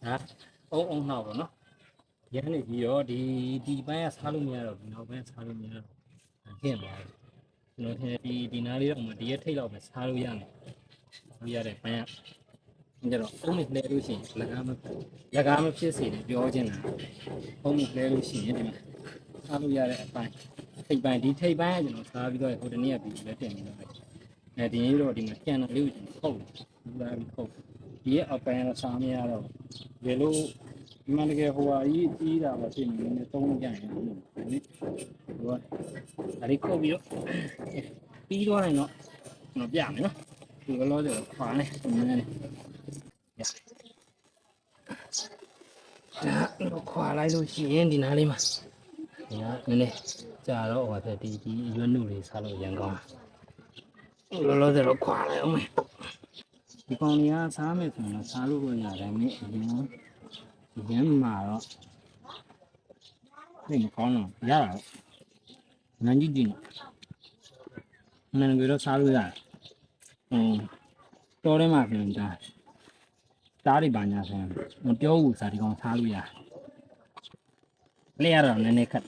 ဟာအုံနောက်ပေါ့နော်ရန်နေပြီးတော့ဒီဘန်းကစားလို့မရတော့ဒီနောက်ဘန်းစားလို့မရတော့ခင်းသွားတယ်ကျွန်တော်ထင်ဒီနားလေးတော့မှဒီရက်ထိတ်တော့ပဲစားလို့ရမယ်စားလို့ရတဲ့ဘန်းကကြတော့အုံးမလဲလို့ရှိရင်လက်ကားမဖြစ်စေနဲ့ပြောချင်းတာအုံးမလဲလို့ရှိရင်ဒီမှာစားလို့ရတဲ့အပိုင်းထိပ်ပိုင်းဒီထိပ်ပိုင်းကကျွန်တော်စားပြီးတော့ဟိုတနေ့ကပြီးလက်တင်နေတော့ဒီနေ့တော့ဒီမှာကျန်တဲ့လေးကိုကျွန်တော်ခုတ်လာပြီးခုတ်ဒီရဲ့အပိုင်းတော့စားမရတော့ဘယ်လိုဒီမှာတကယ်ဟိုဟာကြီးတာပဲဖြစ်နေတယ်သုံးလို့ရရင်နိဟိုကဒါလေးခုတ်ပြီးတော့ပြီးသွားရင်တော့ကျွန်တော်ပြမယ်နော်ဒီလောဆယ်ခွာနေနည်းနည်းဒါခွာလိုက်လို့ရှိရင်ဒီနားလေးမှာဒီကနည်းနည်းကြာတော့ဟိုတဲ့ဒီရွက်နုလေးစားလို့ရန်ကောင်းလောလောဆယ်တော့ခွာလိုက်အောင်မယ်ဒီကောင်ကြီးကစားမယ်ဆိုရင်စားလို့ရရတယ်မင်းအရင်မှာတော့သိမကောင်းတော့ရတာနန်းကြီးနန်းကြီးတော့စားလို့ရတယ်တော်ထဲမှာပြင်တာတားတွေပါညာဆိုရင်မပြောဘူးစားဒီကောင်စားလို့ရတယ်လဲရတော့နည်းနည်းခက်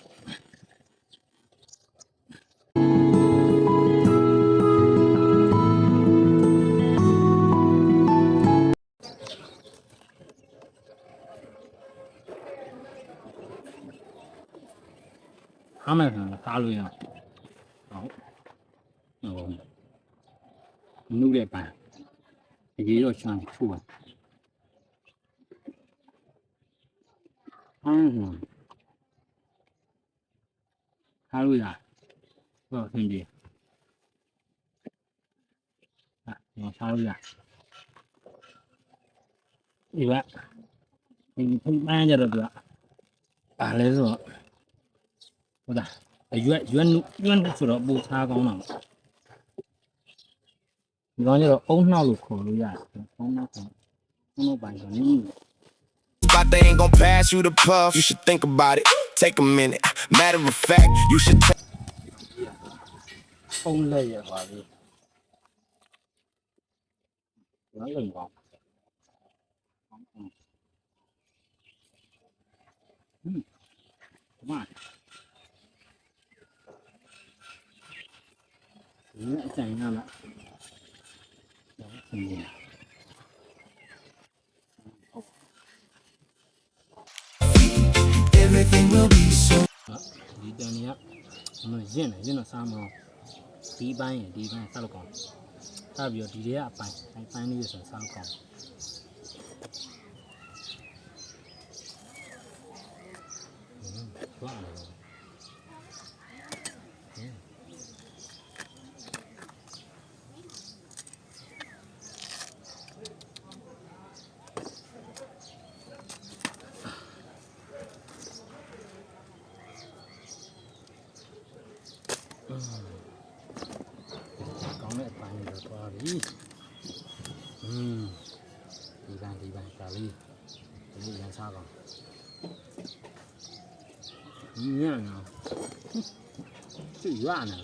အားမယ်ဆိုစားလို့ရဟုတ်နုတဲ့ပန်းအကြီးတော့ချမ်းထူပါစားလို့ရဟုတ်ဆင်းပြေစားလို့ရဒီကဒီဖုန်းပန်းကြတော့သူကပါလဲဆိုတော့ဟုတ်လားရွက်ဆိုတော့ပူစားကောင်းတာဒီကောင်ကျတော့အုံနှောက်လို့ခေါ်လို့ရတယ်အုံနှောက်ပိုင်းဆိုနည်း But they ain't gon' pass you the puff. You should think about it. Take a minute. Matter of fact, you should take. ပုံလက်ရပါလေ။ဘာလို့ကောင်း။ဒီအကျဉ်းရမှာEverything will be so. ဒီတန်ကြီးကမရင့်တော့စားမအောင်ဒီပိုင်းစားလို့ကောင်းစားပြီးတော့ဒီတွေကအပိုင်းလေးဆိုစားကောင်းသွားတယ်ကောင်းတဲ့အပိုင်းတွေသွားပြီဒီပိုင်းဒါလေးရန်စားကောင်းညံ့နော်သူရွာနေ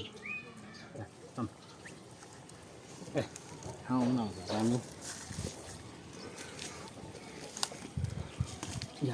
ဟောင်းတော့ဒါမျိုးရ